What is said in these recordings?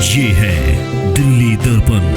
ये है दिल्ली दर्पण।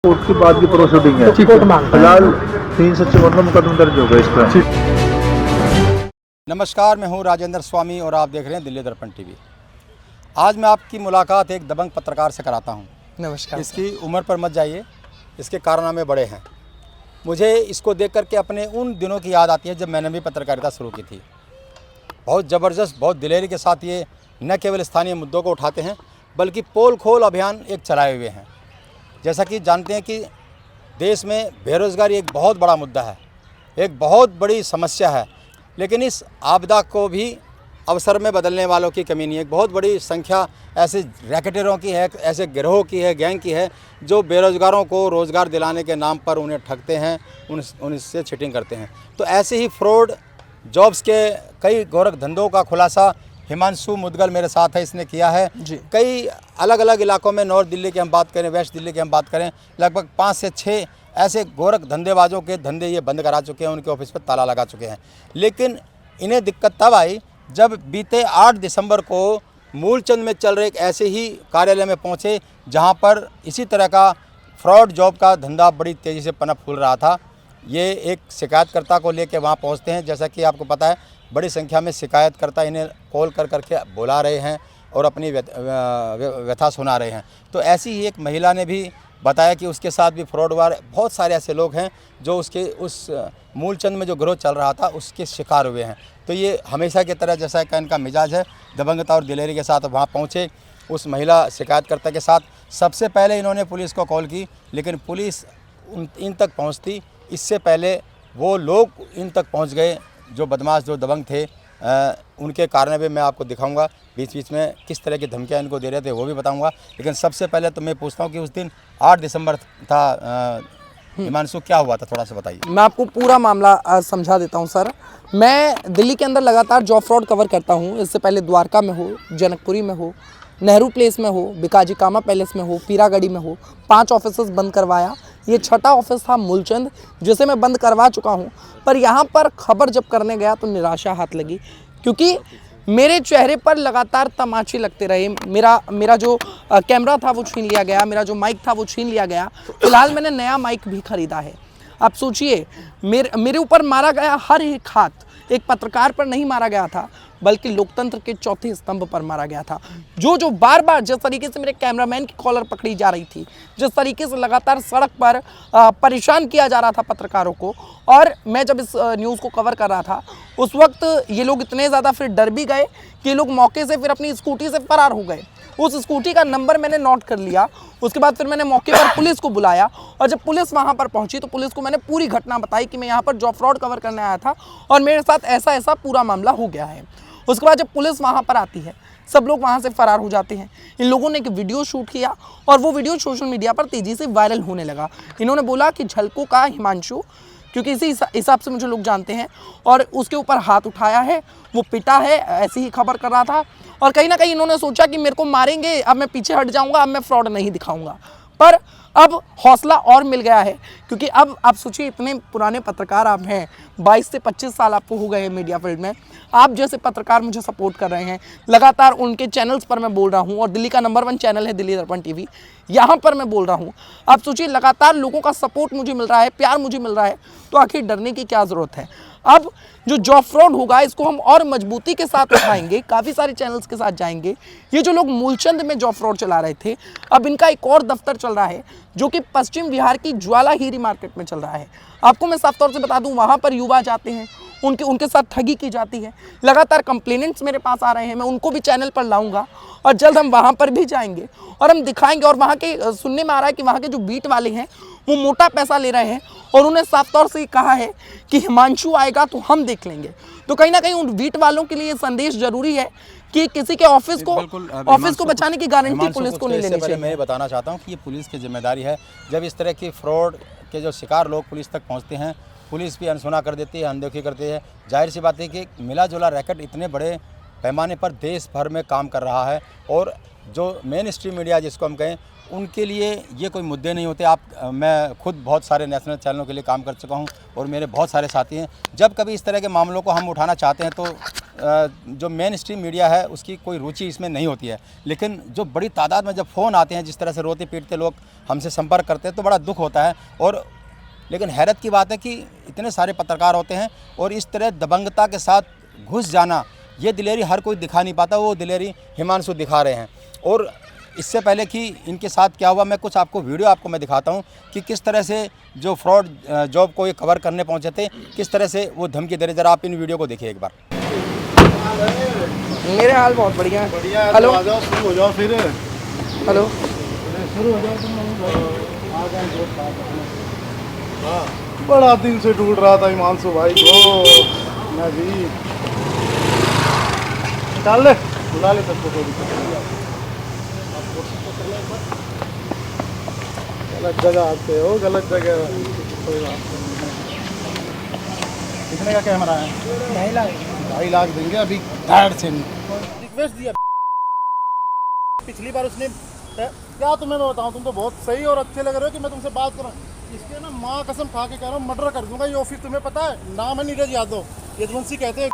कोर्ट के बाद की प्रो शूटिंग है, फिलहाल 354 मुकदमा दर्ज होगा इस पर। नमस्कार, मैं हूं राजेंद्र स्वामी और आप देख रहे हैं दिल्ली दर्पण टीवी। आज मैं आपकी मुलाकात एक दबंग पत्रकार से कराता हूं। नमस्कार। इसकी उम्र पर मत जाइए, इसके कारनामे बड़े हैं। मुझे इसको देख करके अपने उन दिनों की याद आती है जब मैंने भी पत्रकारिता शुरू की थी। बहुत ज़बरदस्त, बहुत दिलेरी के साथ ये न केवल स्थानीय मुद्दों को उठाते हैं बल्कि पोल खोल अभियान एक चलाए हुए हैं। जैसा कि जानते हैं कि देश में बेरोज़गारी एक बहुत बड़ा मुद्दा है, एक बहुत बड़ी समस्या है, लेकिन इस आपदा को भी अवसर में बदलने वालों की कमी नहीं है। एक बहुत बड़ी संख्या ऐसे रैकेटरों की है, ऐसे गिरोह की है, गैंग की है जो बेरोज़गारों को रोज़गार दिलाने के नाम पर उन्हें ठगते हैं, उनसे चीटिंग करते हैं। तो ऐसे ही फ्रॉड जॉब्स के कई गोरख धंधों का खुलासा हिमांशु मुदगल मेरे साथ है, इसने किया है। कई अलग अलग इलाकों में, नॉर्थ दिल्ली की हम बात करें, वेस्ट दिल्ली की हम बात करें, लगभग 5 से 6 ऐसे गोरख धंधेबाजों के धंधे ये बंद करा चुके हैं, उनके ऑफिस पर ताला लगा चुके हैं। लेकिन इन्हें दिक्कत तब आई जब बीते 8 दिसंबर को मूलचंद में चल रहे एक ऐसे ही कार्यालय में पहुँचे जहाँ पर इसी तरह का फ्रॉड जॉब का धंधा बड़ी तेज़ी से पनप फूल रहा था। ये एक शिकायतकर्ता को लेकर वहाँ पहुँचते हैं। जैसा कि आपको पता है, बड़ी संख्या में शिकायतकर्ता इन्हें कॉल करके बुला रहे हैं और अपनी व्यथा सुना रहे हैं। तो ऐसी ही एक महिला ने भी बताया कि उसके साथ भी फ्रॉड हुआ। बहुत सारे ऐसे लोग हैं जो उस मूलचंद में जो गिरोह चल रहा था उसके शिकार हुए हैं। तो ये हमेशा की तरह जैसा कि इनका मिजाज है, दबंगता और दिलेरी के साथ वहाँ पहुँचे उस महिला शिकायतकर्ता के साथ। सबसे पहले इन्होंने पुलिस को कॉल की, लेकिन पुलिस इन तक पहुँचती इससे पहले वो लोग इन तक पहुँच गए जो बदमाश, जो दबंग थे। उनके कारनामे मैं आपको दिखाऊंगा, बीच बीच में किस तरह की धमकियां इनको दे रहे थे वो भी बताऊंगा। लेकिन सबसे पहले तो मैं पूछता हूं कि उस दिन 8 दिसंबर था, हिमांशु, क्या हुआ था, थोड़ा सा बताइए। मैं आपको पूरा मामला समझा देता हूं सर। मैं दिल्ली के अंदर लगातार जॉब फ्रॉड कवर करता हूं। इससे पहले द्वारका में हो, जनकपुरी में हो, नेहरू प्लेस में हो, बिकाजी कामा पैलेस में हो, पीरागढ़ी में हो, 5 ऑफिसेस बंद करवाया। ये 6ठा ऑफिस था मूलचंद, जिसे मैं बंद करवा चुका हूं। पर यहाँ पर खबर जब करने गया तो निराशा हाथ लगी, क्योंकि मेरे चेहरे पर लगातार तमाचे लगते रहे। मेरा जो कैमरा था वो छीन लिया गया, मेरा जो माइक था वो छीन लिया गया। फिलहाल मैंने नया माइक भी खरीदा है। आप सोचिए, मेरे ऊपर मारा गया हर एक हाथ एक पत्रकार पर नहीं मारा गया था, बल्कि लोकतंत्र के चौथे स्तंभ पर मारा गया था। जो बार बार जिस तरीके से मेरे कैमरामैन की कॉलर पकड़ी जा रही थी, जिस तरीके से लगातार सड़क पर परेशान किया जा रहा था पत्रकारों को, और मैं जब इस न्यूज़ को कवर कर रहा था उस वक्त ये लोग इतने ज़्यादा फिर डर भी गए कि ये लोग मौके से फिर अपनी स्कूटी से फरार हो गए। उस स्कूटी का नंबर मैंने नोट कर लिया। उसके बाद फिर मैंने मौके पर पुलिस को बुलाया, और जब पुलिस वहां पर पहुंची तो पुलिस को मैंने पूरी घटना बताई कि मैं यहां पर जॉब फ्रॉड कवर करने आया था और मेरे साथ ऐसा ऐसा पूरा मामला हो गया है। उसके बाद जब पुलिस वहां पर आती है, सब लोग वहां से फरार हो जाते हैं। इन लोगों ने एक वीडियो शूट किया और वो वीडियो सोशल मीडिया पर तेज़ी से वायरल होने लगा। इन्होंने बोला कि झलकों का हिमांशु, क्योंकि इसी हिसाब से मुझे लोग जानते हैं, और उसके ऊपर हाथ उठाया है, वो पिटा है, ऐसी ही खबर कर रहा था। और कहीं ना कहीं इन्होंने सोचा कि मेरे को मारेंगे, अब मैं पीछे हट जाऊंगा, अब मैं फ्रॉड नहीं दिखाऊंगा। पर अब हौसला और मिल गया है, क्योंकि अब आप सोचिए, इतने पुराने पत्रकार आप हैं, 22 से 25 साल आपको हो गए हैं मीडिया फील्ड में। आप जैसे पत्रकार मुझे सपोर्ट कर रहे हैं, लगातार उनके चैनल्स पर मैं बोल रहा हूं, और दिल्ली का नंबर 1 चैनल है दिल्ली दर्पण टीवी, यहाँ पर मैं बोल रहा हूँ। आप सोचिए, लगातार लोगों का सपोर्ट मुझे मिल रहा है, प्यार मुझे मिल रहा है, तो आखिर डरने की क्या ज़रूरत है। अब जो जॉब फ्रॉड होगा इसको हम और मजबूती के साथ उठाएंगे, काफ़ी सारे चैनल्स के साथ जाएंगे। ये जो लोग मूलचंद में जॉब फ्रॉड चला रहे थे, अब इनका एक और दफ्तर चल रहा है जो कि पश्चिम बिहार की ज्वाला हीरी मार्केट में चल रहा है। आपको मैं साफ तौर से बता दूं, वहाँ पर युवा जाते हैं, उनके उनके साथ ठगी की जाती है। लगातार कंप्लेनेंट्स मेरे पास आ रहे हैं, मैं उनको भी चैनल पर लाऊंगा और जल्द हम वहाँ पर भी जाएंगे और हम दिखाएंगे। और वहाँ के सुनने में आ रहा है कि वहाँ के जो बीट वाले हैं वो मोटा पैसा ले रहे हैं और उन्हें साफ तौर से कहा है कि हिमांशु आएगा तो हम देख लेंगे। तो कहीं ना कहीं उन बीट वालों के लिए ये संदेश जरूरी है कि किसी के ऑफिस को बचाने की गारंटी पुलिस को नहीं लेनी चाहिए। मैं बताना चाहता हूँ कि ये पुलिस की जिम्मेदारी है। जब इस तरह की फ्रॉड के जो शिकार लोग पुलिस तक पहुँचते हैं, पुलिस भी अनसुना कर देती है, अनदेखी करती है। जाहिर सी बात है कि मिला जुला रैकेट इतने बड़े पैमाने पर देश भर में काम कर रहा है और जो मेन स्ट्रीम मीडिया जिसको हम कहें, उनके लिए ये कोई मुद्दे नहीं होते। मैं खुद बहुत सारे नेशनल चैनलों के लिए काम कर चुका हूँ और मेरे बहुत सारे साथी हैं। जब कभी इस तरह के मामलों को हम उठाना चाहते हैं तो जो मेन स्ट्रीम मीडिया है उसकी कोई रुचि इसमें नहीं होती है। लेकिन जो बड़ी तादाद में जब फ़ोन आते हैं, जिस तरह से रोते पीटते लोग हमसे संपर्क करते हैं, तो बड़ा दुख होता है। और लेकिन हैरत की बात है कि इतने सारे पत्रकार होते हैं और इस तरह दबंगता के साथ घुस जाना, ये दिलेरी हर कोई दिखा नहीं पाता। वो दिलेरी हिमांशु दिखा रहे हैं। और इससे पहले कि इनके साथ क्या हुआ, मैं कुछ वीडियो मैं दिखाता हूं कि किस तरह से जो फ्रॉड जॉब को ये कवर करने पहुंचे थे, किस तरह से वो धमकी दे रहे। जरा आप इन वीडियो को देखिए एक बार। मेरे हाल बहुत बढ़िया है। हेलो, आ जाओ, शुरू हो जाओ फिर। हेलो, शुरू हो जाओ तुम। बड़ा दिन से ढूंढ रहा था हिमांशु भाई को मैं भी। डाल ले, बुला ले सबको। गलत जगह आते हो, गलत जगह। कोई बात नहीं। कितने का कैमरा है? 2.5 लाख देंगे अभी। धड़ से रिक्वेस्ट दिया पिछली बार उसने। क्या तुम्हें मैं बताऊं, तुम तो बहुत सही और अच्छे लग रहे हो कि मैं तुमसे बात करूं। इसके ना माँ कसम खा के कह रहा हूँ, मर्डर कर दूंगा ये ऑफिस। तुम्हें पता है, नाम है नीरज यादव, यदुवंशी कहते हैं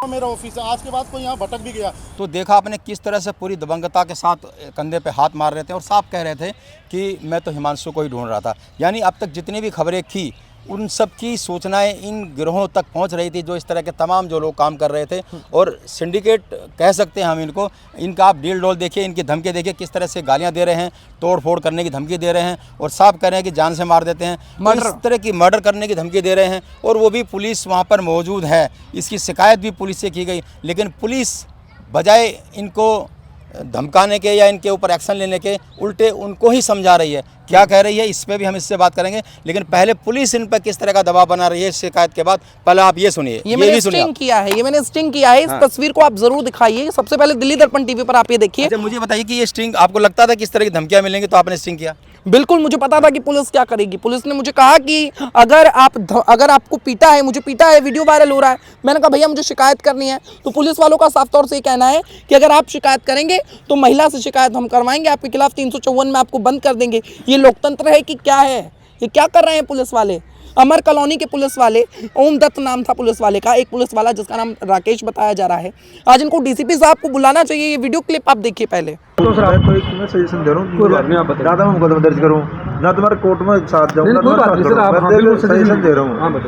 मेरा ऑफिस है। आज के बाद कोई यहाँ भटक भी गया तो देखा आपने किस तरह से पूरी दबंगता के साथ कंधे पे हाथ मार रहे थे और साफ कह रहे थे कि मैं तो हिमांशु को ही ढूंढ रहा था। यानी अब तक जितनी भी खबरें थी उन सब की सूचनाएं इन गिरोहों तक पहुंच रही थी, जो इस तरह के तमाम जो लोग काम कर रहे थे। और सिंडिकेट कह सकते हैं हम इनको। इनका आप डील डोल देखिए, इनकी धमकी देखिए, किस तरह से गालियां दे रहे हैं, तोड़ फोड़ करने की धमकी दे रहे हैं और साफ कह रहे हैं कि जान से मार देते हैं। तो इस तरह की मर्डर करने की धमकी दे रहे हैं और वो भी पुलिस वहाँ पर मौजूद है। इसकी शिकायत भी पुलिस से की गई, लेकिन पुलिस बजाय इनको धमकाने के या इनके ऊपर एक्शन लेने के, उल्टे उनको ही समझा रही है। क्या कह रही है इस पे भी हम इससे बात करेंगे, लेकिन पहले पुलिस इन पर किस तरह का दबाव बना रही है शिकायत के बाद, पहले आप ये सुनिए। ये मैंने स्टिंग किया है, ये मैंने स्टिंग किया है। इस तस्वीर को आप जरूर दिखाइए। सबसे पहले दिल्ली दर्पण टीवी पर आप ये देखिए। अच्छा, मुझे बताइए कि ये स्टिंग आपको लगता था किस तरह की धमकियां मिलेंगी तो आपने स्टिंग किया? बिल्कुल, मुझे पता था कि पुलिस क्या करेगी। पुलिस ने मुझे कहा कि अगर आपको पीटा है, मुझे पीटा है, वीडियो वायरल हो रहा है। मैंने कहा भैया मुझे शिकायत करनी है। तो पुलिस वालों का साफ तौर से ये कहना है कि अगर आप शिकायत करेंगे तो महिला से शिकायत हम करवाएंगे, आपके खिलाफ 354 में आपको बंद कर देंगे। ये लोकतंत्र है कि क्या है? ये क्या कर रहे हैं पुलिस वाले? अमर कॉलोनी के पुलिस वाले, ओम दत्त नाम था पुलिस वाले का, एक पुलिस वाला जिसका नाम राकेश बताया जा रहा है। आज इनको डीसीपी साहब को बुलाना चाहिए। ये वीडियो क्लिप आप देखिए पहले। तो सर मैं कोई सजेशन दे रहा हूँ, कोई बात नहीं, आप बताइए। ना तो मैं मुकदमा दर्ज करूँ, ना तुम्हारे कोर्ट में साथ जाऊँ, ना तुम्हारे सजेशन दे रहा हूँ।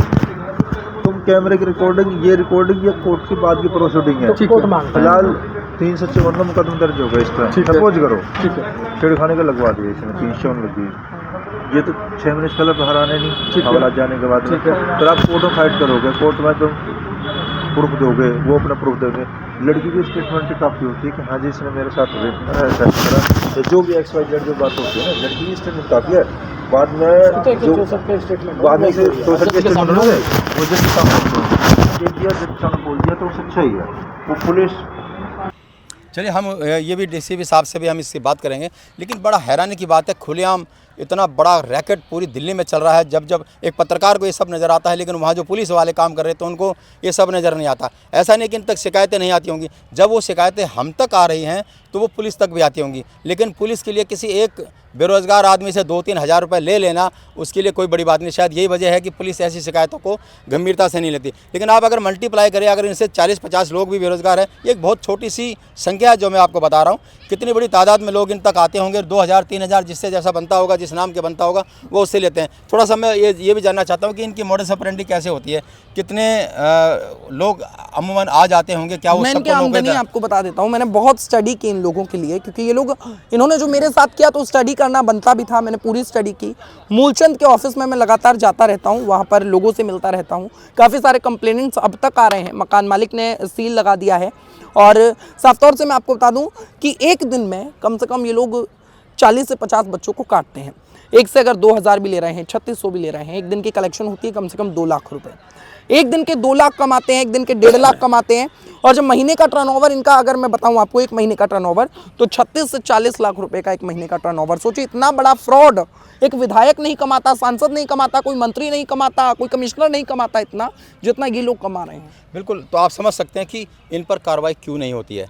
तुम कैमरे की रिकॉर्डिंग, ये रिकॉर्डिंग ये कोर्ट की बाद की प्रोसीडिंग है। फिलहाल 354 का मुकदमा दर्ज होगा इस पर। सपोज करो छेड़खानी का लगवा दिया इसने, 354 लगी। ये तो 6 महीने पहले बाहर आने नहीं, हवाला जाने के बाद फिर आप कोर्ट में फाइट करोगे। कोर्ट में तुम प्रूफ दोगे, वो अपना प्रूफ देंगे। लड़की की स्टेटमेंट काफ़ी होती है कि हाँ जी इसने मेरे साथ रेप करा, तो जो भी XYZ जो बात होती है ना, लड़की की स्टेटमेंट काफ़ी है। बाद में जो बाद में से 64 के स्टेटमेंट होंगे वो जब सामने बोल दिया तो सच्चा ही है वो पुलिस। चलिए, हम ये भी डीसीपी साहब से भी हम इसकी बात करेंगे। लेकिन बड़ा हैरानी की बात है, खुलेआम इतना बड़ा रैकेट पूरी दिल्ली में चल रहा है। जब एक पत्रकार को ये सब नज़र आता है, लेकिन वहाँ जो पुलिस वाले काम कर रहे हैं तो उनको ये सब नज़र नहीं आता। ऐसा नहीं कि इन तक शिकायतें नहीं आती होंगी, जब वो शिकायतें हम तक आ रही हैं तो वो पुलिस तक भी आती होंगी। लेकिन पुलिस के लिए किसी एक बेरोज़गार आदमी से 2-3 हज़ार रुपये ले लेना उसके लिए कोई बड़ी बात नहीं। शायद यही वजह है कि पुलिस ऐसी शिकायतों को गंभीरता से नहीं लेती। लेकिन आप अगर मल्टीप्लाई करें, अगर इनसे 40-50 लोग भी बेरोज़गार हैं, ये एक बहुत छोटी सी संख्या है जो मैं आपको बता रहा हूँ। कितनी बड़ी तादाद में लोग इन तक आते होंगे, 2000-3000 जिससे जैसा बनता होगा, जिस नाम के बनता होगा वो उससे लेते हैं। थोड़ा सा मैं ये भी जानना चाहता हूँ कि इनकी मोडस ऑपरेंडी कैसे होती है, कितने लोग अमूमन आ जाते होंगे, क्या वो सबको आमदनी आपको बता देता हूँ। मैंने बहुत स्टडी की इन लोगों के लिए, क्योंकि ये लोग, इन्होंने जो मेरे साथ किया तो स्टडी करना बनता भी था, मैंने पूरी स्टडी की। मूलचंद के ऑफिस में मैं लगातार जाता रहता हूँ, वहाँ पर लोगों से मिलता रहता हूँ। काफ़ी सारे कंप्लेनेंट्स अब तक आ रहे हैं, मकान मालिक ने सील लगा दिया है। और साफ तौर से मैं आपको बता दूं कि एक दिन में कम से कम ये लोग 40 से 50 बच्चों को काटते हैं। एक से अगर 2000 भी ले रहे हैं, 3600 भी ले रहे हैं, एक दिन की कलेक्शन होती है कम से कम 2 लाख रुपए। एक दिन के 2 लाख कमाते हैं, एक दिन के 1.5 लाख कमाते हैं। और जब महीने का टर्नओवर इनका अगर मैं बताऊं आपको, एक महीने का टर्नओवर तो 36 से 40 लाख रुपए का एक महीने का टर्नओवर। सोचिए, इतना बड़ा फ्रॉड एक विधायक नहीं कमाता, सांसद नहीं कमाता, कोई मंत्री नहीं कमाता, कोई कमिश्नर नहीं कमाता इतना जितना ये लोग कमा रहे हैं। बिल्कुल, तो आप समझ सकते हैं कि इन पर कार्रवाई क्यों नहीं होती है।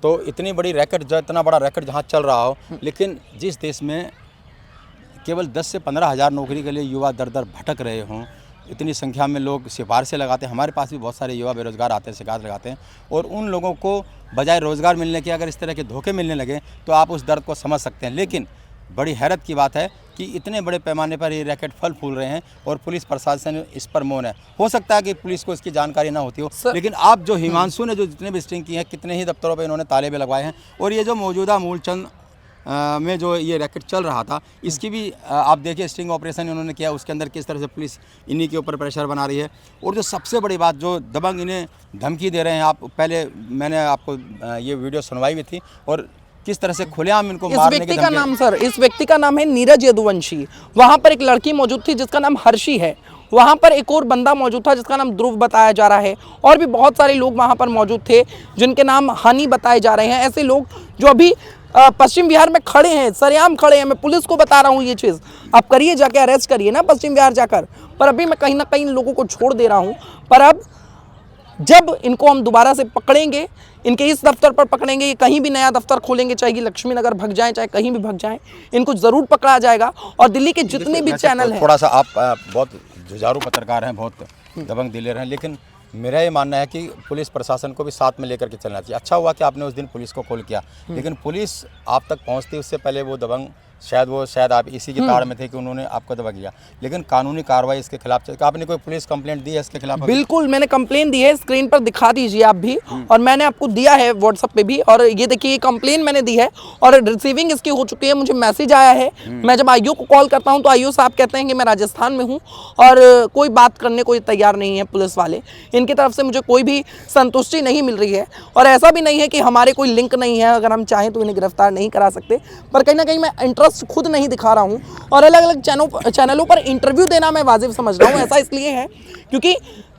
तो इतनी बड़ी रैकेट, इतना बड़ा रैकेट जहाँ चल रहा हो, लेकिन जिस देश में केवल 10 से 15 हज़ार नौकरी के लिए युवा दर दर भटक रहे हों, इतनी संख्या में लोग सिफारिशें लगाते हैं। हमारे पास भी बहुत सारे युवा बेरोज़गार आते हैं, शिकायत लगाते हैं, और उन लोगों को बजाय रोज़गार मिलने के अगर इस तरह के धोखे मिलने लगे तो आप उस दर्द को समझ सकते हैं। लेकिन बड़ी हैरत की बात है कि इतने बड़े पैमाने पर ये रैकेट फल फूल रहे हैं और पुलिस प्रशासन इस पर मौन है। हो सकता है कि पुलिस को इसकी जानकारी ना होती हो, लेकिन आप जो हिमांशु ने जो जितने भी स्टिंग की हैं, कितने ही दफ्तरों पर इन्होंने ताले भी लगवाए हैं। और ये जो मौजूदा मूलचंद में जो ये रैकेट चल रहा था, इसकी भी आप देखिए स्टिंग ऑपरेशन इन्होंने किया, उसके अंदर किस तरह से पुलिस इन्हीं के ऊपर प्रेशर बना रही है। और जो सबसे बड़ी बात, जो दबंग इन्हें धमकी दे रहे हैं, आप पहले मैंने आपको ये वीडियो सुनवाई भी थी, और किस तरह से खुलेआम इनको मारने की का नाम सर, इस व्यक्ति का नाम है नीरज यदुवंशी। वहाँ पर एक लड़की मौजूद थी जिसका नाम हर्षी है। वहाँ पर एक और बंदा मौजूद था जिसका नाम ध्रुव बताया जा रहा है, और भी बहुत सारे लोग वहाँ पर मौजूद थे जिनके नाम हनी बताए जा रहे हैं। ऐसे लोग जो अभी पश्चिम बिहार में खड़े हैं, सरेआम खड़े हैं। मैं पुलिस को बता रहा हूँ ये चीज़, आप करिए, जाके अरेस्ट करिए ना पश्चिम बिहार जाकर। पर अभी मैं कहीं ना कहीं इन लोगों को छोड़ दे रहा हूँ। पर अब जब इनको हम दोबारा से पकड़ेंगे, इनके इस दफ्तर पर पकड़ेंगे, ये कहीं भी नया दफ्तर खोलेंगे, चाहे लक्ष्मी नगर भग जाएं, चाहे कहीं भी भग जाएं, इनको ज़रूर पकड़ा जाएगा। और दिल्ली के जितने भी चैनल हैं, थोड़ा सा आप बहुत जुझारू पत्रकार हैं, बहुत दबंग दिलेर हैं, लेकिन मेरा ये मानना है कि पुलिस प्रशासन को भी साथ में लेकर के चलना चाहिए। अच्छा हुआ कि आपने उस दिन पुलिस को कॉल किया, लेकिन पुलिस आप तक पहुंचती उससे पहले वो दबंग शायद आप इसी की ताड़ में थे कि उन्होंने आपको दबा किया। लेकिन कानूनी कार्रवाई इसके खिलाफ चाहिए। आपने कोई पुलिस कंप्लेंट दी है इसके खिलाफ? बिल्कुल, मैंने कंप्लेन दी है, स्क्रीन पर दिखा दीजिए आप भी, और मैंने आपको दिया है व्हाट्सएप पे भी। और ये देखिए, कंप्लेन मैंने दी है और रिसीविंग इसकी हो चुकी है। मुझे मैसेज आया है। मैं जब आईओ को कॉल करता हूँ तो आईओ साहब कहते हैं कि मैं राजस्थान में हूँ और कोई बात करने को तैयार नहीं है पुलिस वाले। इनकी तरफ से मुझे कोई भी संतुष्टि नहीं मिल रही है। और ऐसा भी नहीं है कि हमारे कोई लिंक नहीं है, अगर हम चाहें तो इन्हें गिरफ्तार नहीं करा सकते। पर कहीं ना कहीं मैं इंटरेस्ट खुद नहीं दिखा रहा हूं, और अलग अलग चैनलों पर इंटरव्यू देना मैं वाजिब समझ रहा हूं। ऐसा इसलिए है क्योंकि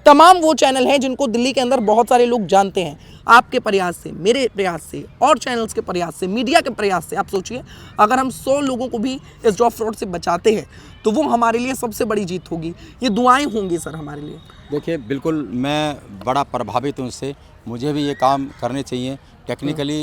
तमाम वो चैनल हैं जिनको दिल्ली के अंदर बहुत सारे लोग जानते हैं। आपके प्रयास से, मेरे प्रयास से, और चैनल्स के प्रयास से, मीडिया के प्रयास से, आप सोचिए अगर हम 100 लोगों को भी इस जॉब फ्रॉड से बचाते हैं तो वो हमारे लिए सबसे बड़ी जीत होगी। ये दुआएं होंगी सर हमारे लिए। देखिए, बिल्कुल मैं बड़ा प्रभावित हूँ इससे। मुझे भी ये काम करने चाहिए, टेक्निकली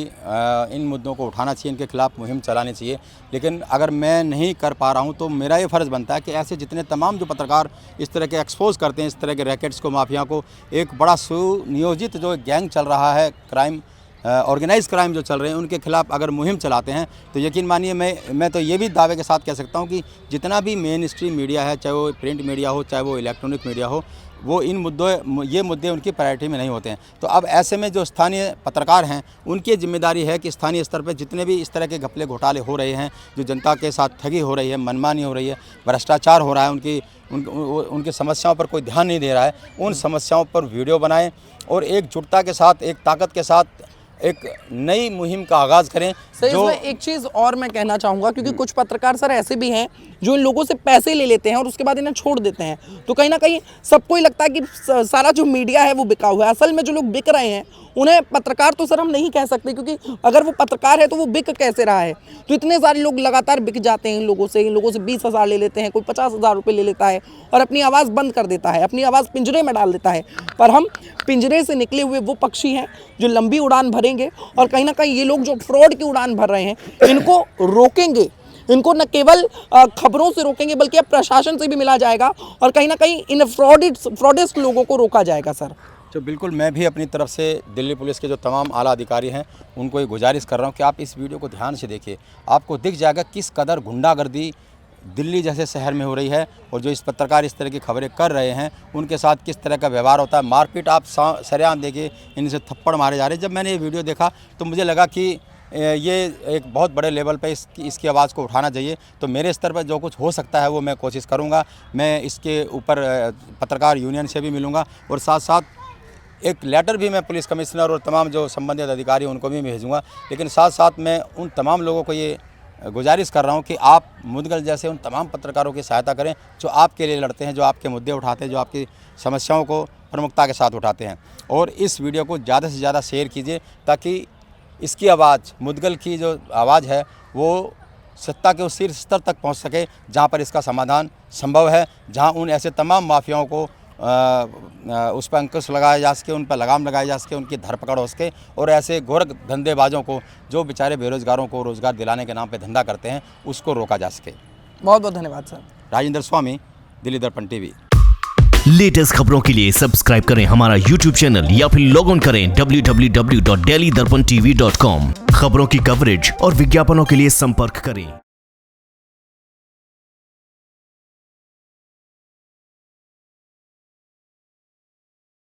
इन मुद्दों को उठाना चाहिए, इनके खिलाफ मुहिम चलानी चाहिए। लेकिन अगर मैं नहीं कर पा रहा हूं तो मेरा ये फ़र्ज़ बनता है कि ऐसे जितने तमाम जो पत्रकार इस तरह के एक्सपोज करते हैं, इस तरह के रैकेट्स को, माफिया को, एक बड़ा सुनियोजित जो गैंग चल रहा है, क्राइम, ऑर्गेनाइज क्राइम जो चल रहे हैं, उनके खिलाफ अगर मुहिम चलाते हैं तो यकीन मानिए मैं तो ये भी दावे के साथ कह सकता हूँ कि जितना भी मेन स्ट्रीम मीडिया है, चाहे वो प्रिंट मीडिया हो, चाहे वो इलेक्ट्रॉनिक मीडिया हो, वो ये मुद्दे उनकी प्रायोरिटी में नहीं होते हैं। तो अब ऐसे में जो स्थानीय पत्रकार हैं, उनकी जिम्मेदारी है कि स्थानीय स्तर पर जितने भी इस तरह के घपले घोटाले हो रहे हैं, जो जनता के साथ ठगी हो रही है, मनमानी हो रही है, भ्रष्टाचार हो रहा है, उनकी समस्याओं पर कोई ध्यान नहीं दे रहा है, उन समस्याओं पर वीडियो बनाएं और एकजुटता के साथ, एक ताकत के साथ एक नई मुहिम का आगाज़ करें। सर, इसमें एक चीज़ और मैं कहना चाहूँगा, क्योंकि कुछ पत्रकार सर ऐसे भी हैं जो इन लोगों से पैसे ले लेते हैं और उसके बाद इन्हें छोड़ देते हैं। तो कहीं ना कहीं सबको ही लगता है कि सारा जो मीडिया है वो बिका हुआ है। असल में जो लोग बिक रहे हैं उन्हें पत्रकार तो सर हम नहीं कह सकते, क्योंकि अगर वो पत्रकार है तो वो बिक कैसे रहा है। तो इतने सारे लोग लगातार बिक जाते हैं इन लोगों से 20,000 ले लेते हैं, कोई 50,000 रुपये ले लेता है और अपनी आवाज़ बंद कर देता है, अपनी आवाज़ पिंजरे में डाल देता है। पर हम पिंजरे से निकले हुए वो पक्षी हैं जो लंबी उड़ान भरेंगे, और कहीं ना कहीं ये लोग जो फ्रॉड की उड़ान भर रहे हैं इनको रोकेंगे। इनको न केवल खबरों से रोकेंगे बल्कि अब प्रशासन से भी मिला जाएगा, और कहीं ना कहीं इन फ्रॉडिस्ट लोगों को रोका जाएगा सर। तो बिल्कुल मैं भी अपनी तरफ से दिल्ली पुलिस के जो तमाम आला अधिकारी हैं उनको ये गुजारिश कर रहा हूँ कि आप इस वीडियो को ध्यान से देखिए। आपको दिख जाएगा किस कदर गुंडागर्दी दिल्ली जैसे शहर में हो रही है, और जो इस पत्रकार इस तरह की खबरें कर रहे हैं उनके साथ किस तरह का व्यवहार होता है। मारपीट आप सरेआम देखिए, इनसे थप्पड़ मारे जा रहे हैं। जब मैंने ये वीडियो देखा तो मुझे लगा कि ये एक बहुत बड़े लेवल पे इसकी आवाज़ को उठाना चाहिए। तो मेरे स्तर पर जो कुछ हो सकता है वो मैं कोशिश करूँगा। मैं इसके ऊपर पत्रकार यूनियन से भी मिलूँगा और साथ साथ एक लेटर भी मैं पुलिस कमिश्नर और तमाम जो संबंधित अधिकारी उनको भी भेजूँगा। लेकिन साथ साथ मैं उन तमाम लोगों को ये गुजारिश कर रहा हूँ कि आप मुदगल जैसे उन तमाम पत्रकारों की सहायता करें जो आपके लिए लड़ते हैं, जो आपके मुद्दे उठाते हैं, जो आपकी समस्याओं को प्रमुखता के साथ उठाते हैं। और इस वीडियो को ज़्यादा से ज़्यादा शेयर कीजिए ताकि इसकी आवाज़, मुदगल की जो आवाज़ है वो सत्ता के उस शीर्ष स्तर तक पहुंच सके जहां पर इसका समाधान संभव है, जहां उन ऐसे तमाम माफियाओं को उस पर अंकुश लगाया जा सके, उन पर लगाम लगाई जा सके, उनकी धरपकड़ हो सके और ऐसे गोरख धंधेबाजों को जो बेचारे बेरोजगारों को रोज़गार दिलाने के नाम पे धंधा करते हैं उसको रोका जा सके। बहुत बहुत धन्यवाद सर। राजेंद्र स्वामी, दिल्ली दर्पण टीवी। लेटेस्ट खबरों के लिए सब्सक्राइब करें हमारा यूट्यूब चैनल या फिर लॉग ऑन करें www.delhidarpantv.com। खबरों की कवरेज और विज्ञापनों के लिए संपर्क करें।